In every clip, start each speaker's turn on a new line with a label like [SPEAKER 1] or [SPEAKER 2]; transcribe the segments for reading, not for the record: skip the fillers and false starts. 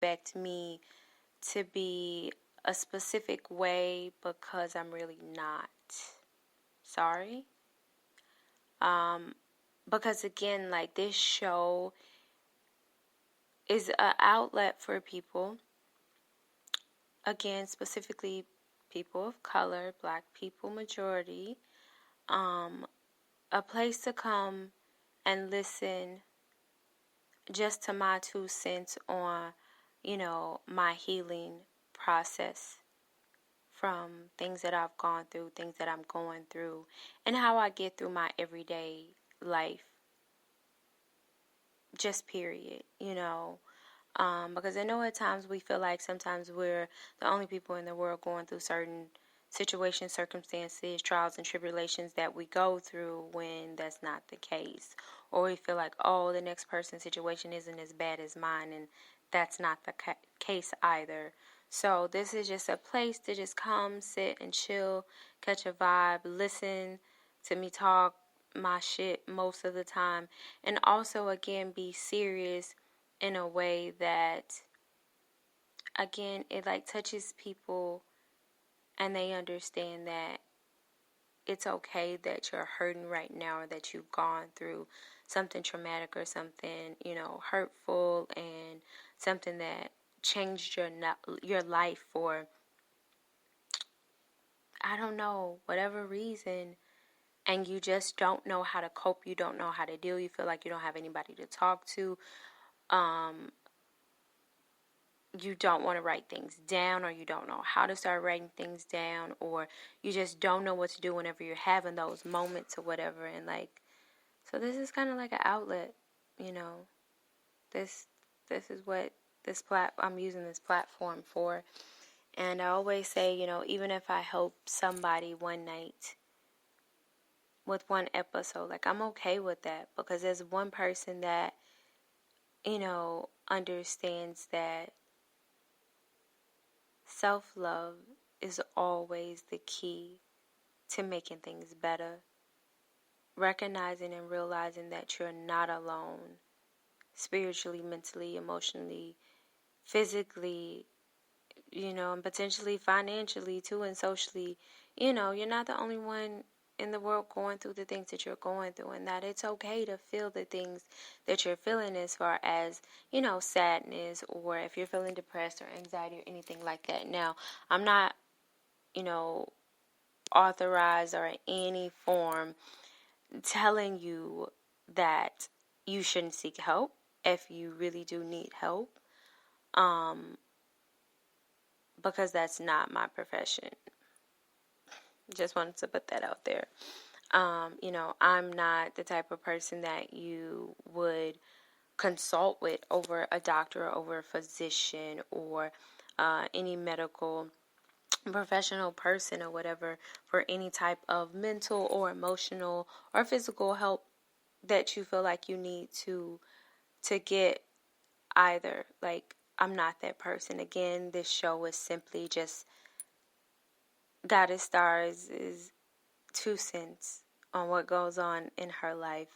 [SPEAKER 1] expect me to be a specific way because I'm really not. Sorry. Because again, like, this show is an outlet for people, again, specifically people of color, black people majority, a place to come and listen just to my 2 cents on, my healing process from things that I've gone through, things that I'm going through, and how I get through my everyday life. Just period, because I know at times we feel like sometimes we're the only people in the world going through certain situations, circumstances, trials, and tribulations that we go through, when that's not the case. Or we feel like, oh, the next person's situation isn't as bad as mine, and that's not the case either. So this is just a place to just come, sit, and chill, catch a vibe, listen to me talk my shit most of the time, and also, again, be serious in a way that, again, it like touches people, and they understand that it's okay that you're hurting right now, or that you've gone through something traumatic or something, hurtful, and something that changed your life for, I don't know, whatever reason, and you just don't know how to cope, you don't know how to deal, you feel like you don't have anybody to talk to, you don't want to write things down, or you don't know how to start writing things down, or you just don't know what to do whenever you're having those moments or whatever. And like, so this is kind of like an outlet, this is what I'm using this platform for. And I always say, even if I help somebody one night with one episode, like, I'm okay with that, because there's one person that understands that self-love is always the key to making things better. Recognizing and realizing that you're not alone, spiritually, mentally, emotionally, physically, and potentially financially too, and socially. You're not the only one in the world going through the things that you're going through, and that it's okay to feel the things that you're feeling, as far as, sadness, or if you're feeling depressed or anxiety or anything like that. Now, I'm not, authorized or in any form telling you that you shouldn't seek help if you really do need help, because that's not my profession. Just wanted to put that out there. I'm not the type of person that you would consult with over a doctor, or over a physician, or any medical professional person or whatever, for any type of mental or emotional or physical help that you feel like you need to get either. Like, I'm not that person. Again, this show is simply just Goddess Stars' 2 cents on what goes on in her life,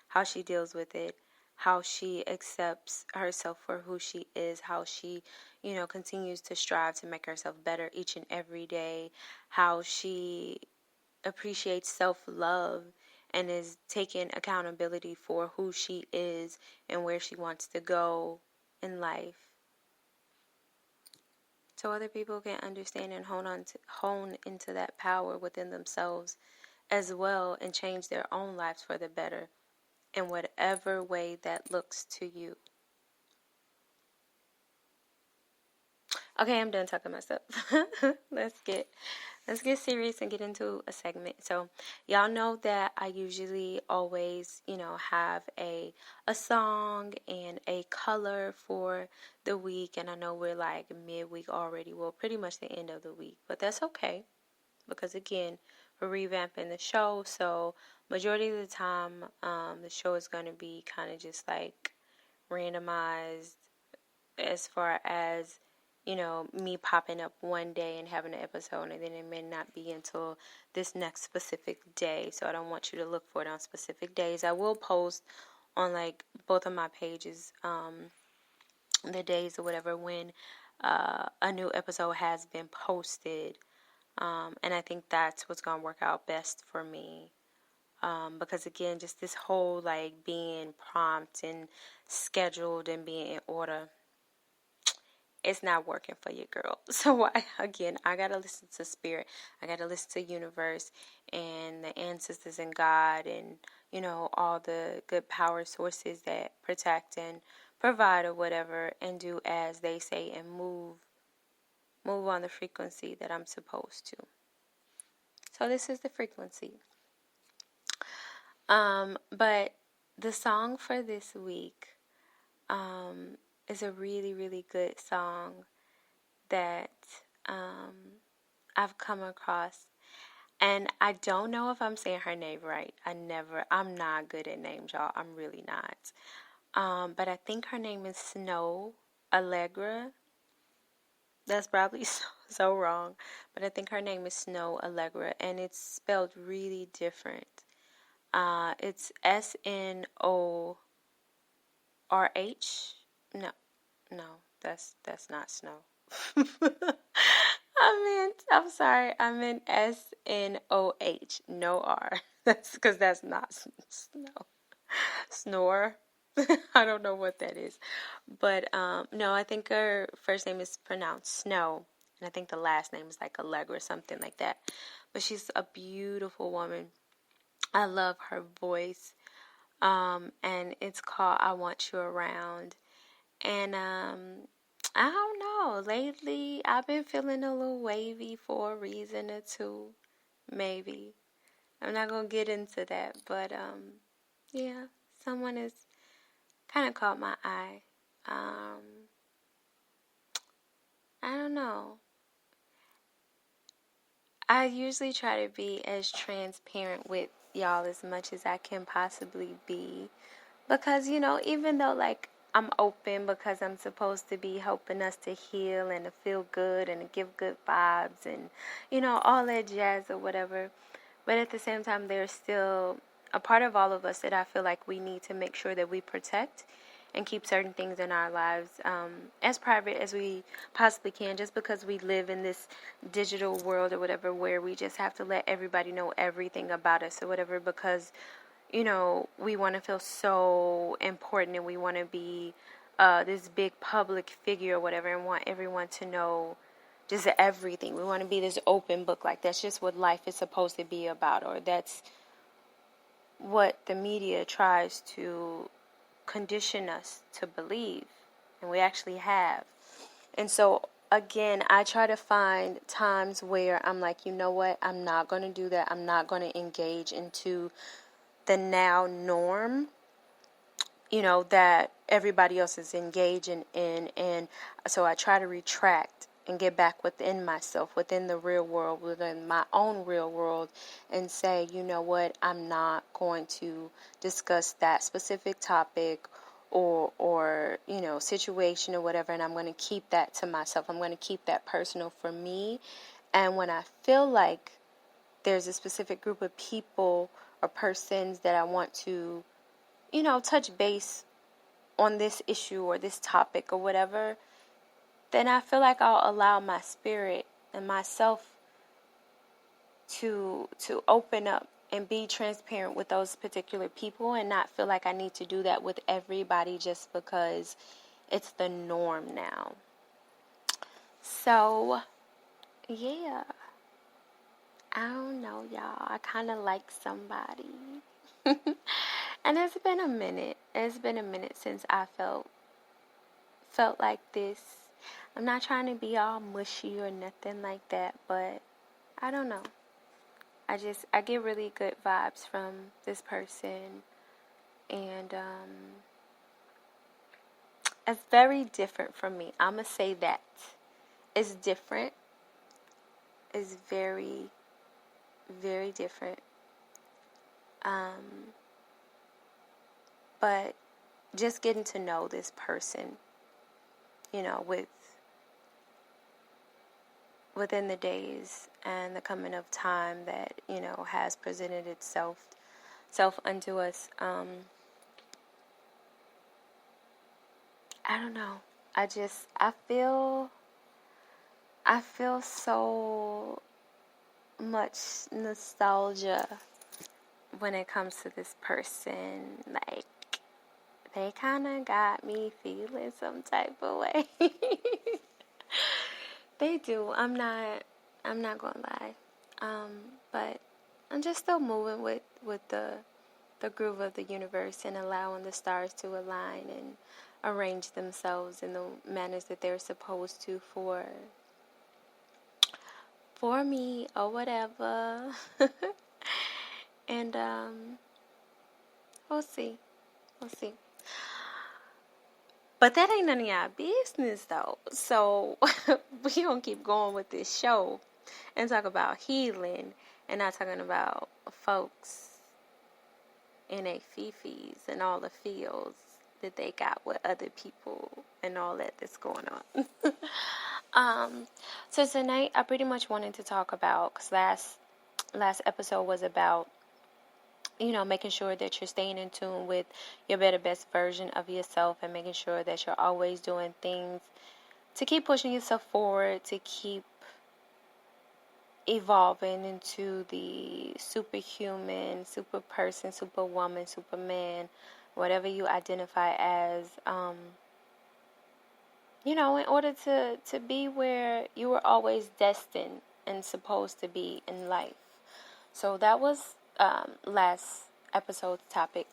[SPEAKER 1] how she deals with it, how she accepts herself for who she is, how she, continues to strive to make herself better each and every day, how she appreciates self-love and is taking accountability for who she is and where she wants to go in life, so other people can understand and hone into that power within themselves as well, and change their own lives for the better in whatever way that looks to you. Okay, I'm done talking myself. Let's get serious and get into a segment. So, y'all know that I usually always, have a song and a color for the week, and I know we're like midweek already. Well, pretty much the end of the week, but that's okay, because again, we're revamping the show. So majority of the time, the show is going to be kind of just like randomized, as far as, me popping up one day and having an episode, and then it may not be until this next specific day. So I don't want you to look for it on specific days. I will post on like both of my pages the days or whatever when a new episode has been posted. And I think that's what's going to work out best for me. Because again, just this whole like being prompt and scheduled and being in order, it's not working for you, girl. So I gotta listen to spirit. I gotta listen to universe and the ancestors and God and all the good power sources that protect and provide or whatever, and do as they say and move on the frequency that I'm supposed to. So this is the frequency. But the song for this week is a really, really good song that I've come across. And I don't know if I'm saying her name right. I'm not good at names, y'all. I'm really not. But I think her name is Snow Allegra. That's probably so wrong. But I think her name is Snow Allegra. And it's spelled really different. It's SNORH. No, that's not snow. I'm sorry. I meant SNOH, no R. That's because that's not snow. Snore. I don't know what that is. But no, I think her first name is pronounced Snow. And I think the last name is like Allegra or something like that. But she's a beautiful woman. I love her voice. And it's called I Want You Around. And I don't know. Lately, I've been feeling a little wavy for a reason or two, maybe. I'm not gonna get into that, but yeah, someone has kind of caught my eye. I don't know. I usually try to be as transparent with y'all as much as I can possibly be, because even though like I'm open because I'm supposed to be helping us to heal and to feel good and to give good vibes and all that jazz or whatever, but at the same time there's still a part of all of us that I feel like we need to make sure that we protect and keep certain things in our lives as private as we possibly can, just because we live in this digital world or whatever where we just have to let everybody know everything about us or whatever, because we want to feel so important and we want to be this big public figure or whatever and want everyone to know just everything. We want to be this open book, like that's just what life is supposed to be about, or that's what the media tries to condition us to believe, and we actually have. And so again, I try to find times where I'm like, you know what, I'm not going to do that. I'm not going to engage into the now norm, that everybody else is engaging in. And so I try to retract and get back within myself, within the real world, within my own real world, and say, you know what, I'm not going to discuss that specific topic or situation or whatever, and I'm going to keep that to myself. I'm going to keep that personal for me. And when I feel like there's a specific group of people or persons that I want to, touch base on this issue or this topic or whatever, then I feel like I'll allow my spirit and myself to open up and be transparent with those particular people, and not feel like I need to do that with everybody just because it's the norm now. So, yeah. I don't know, y'all. I kind of like somebody. And it's been a minute. It's been a minute since I felt like this. I'm not trying to be all mushy or nothing like that, but I don't know. I get really good vibes from this person, and it's very different from me. I'm gonna say that it's different. It's very, very different. But just getting to know this person, within the days and the coming of time that, has presented itself unto us. I don't know. I feel so much nostalgia when it comes to this person. Like, they kind of got me feeling some type of way. They do. I'm not gonna lie. But I'm just still moving with the groove of the universe and allowing the stars to align and arrange themselves in the manners that they're supposed to for me or whatever. And we'll see. We'll see. But that ain't none of y'all business though. So we gonna keep going with this show and talk about healing and not talking about folks in a fifis and all the feels that they got with other people and all that's going on. So tonight I pretty much wanted to talk about, because last episode was about, making sure that you're staying in tune with your better, best version of yourself and making sure that you're always doing things to keep pushing yourself forward, to keep evolving into the superhuman, super person, superwoman, superman, whatever you identify as, in order to be where you were always destined and supposed to be in life. So that was last episode's topic.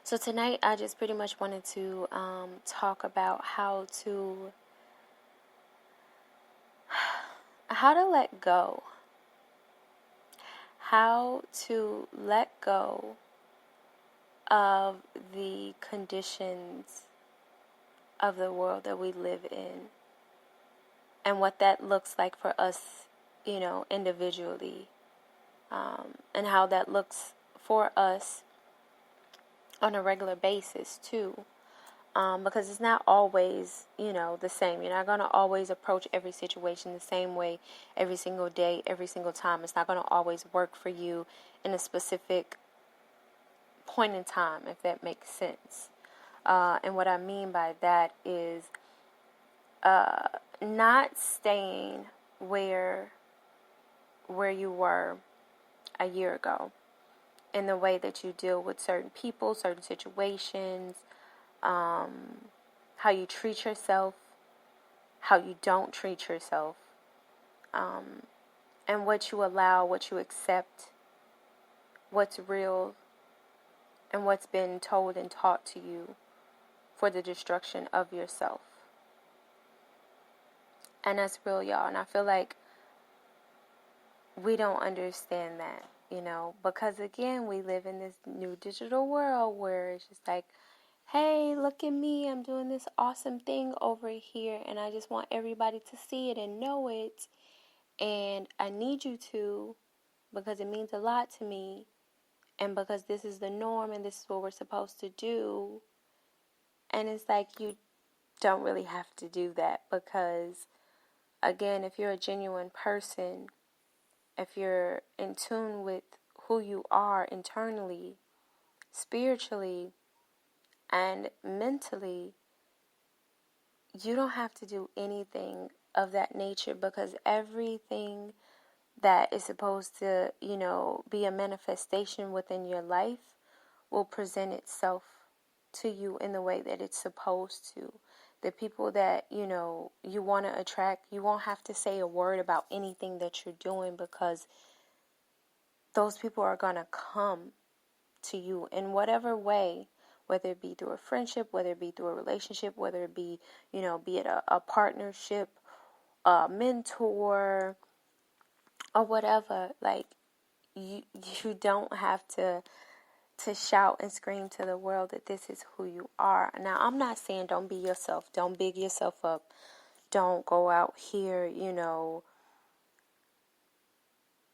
[SPEAKER 1] So tonight I just pretty much wanted to talk about how to let go. How to let go of the conditions of the world that we live in, and what that looks like for us, individually, and how that looks for us on a regular basis too, because it's not always, the same. You're not going to always approach every situation the same way every single day, every single time. It's not going to always work for you in a specific point in time, if that makes sense. And what I mean by that is not staying where you were a year ago in the way that you deal with certain people, certain situations, how you treat yourself, how you don't treat yourself, and what you allow, what you accept, what's real, and what's been told and taught to you for the destruction of yourself. And that's real, y'all. And I feel like we don't understand that, because again, we live in this new digital world where it's just like, hey, look at me, I'm doing this awesome thing over here, and I just want everybody to see it and know it, and I need you to, because it means a lot to me, and because this is the norm and this is what we're supposed to do. And it's like, you don't really have to do that, because again, if you're a genuine person, if you're in tune with who you are internally, spiritually, and mentally, you don't have to do anything of that nature, because everything that is supposed to, be a manifestation within your life will present itself to you in the way that it's supposed to. The people that, you want to attract, you won't have to say a word about anything that you're doing, because those people are going to come to you in whatever way, whether it be through a friendship, whether it be through a relationship, whether it be, be it a partnership, a mentor, or whatever. Like, you don't have to shout and scream to the world that this is who you are. Now, I'm not saying don't be yourself, don't big yourself up, don't go out here,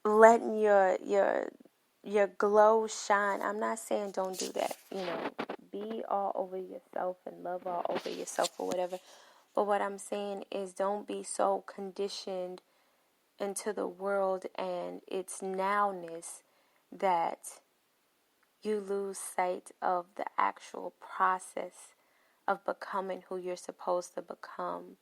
[SPEAKER 1] letting your glow shine. I'm not saying don't do that, be all over yourself and love all over yourself or whatever. But what I'm saying is, don't be so conditioned into the world and its nowness that you lose sight of the actual process of becoming who you're supposed to become.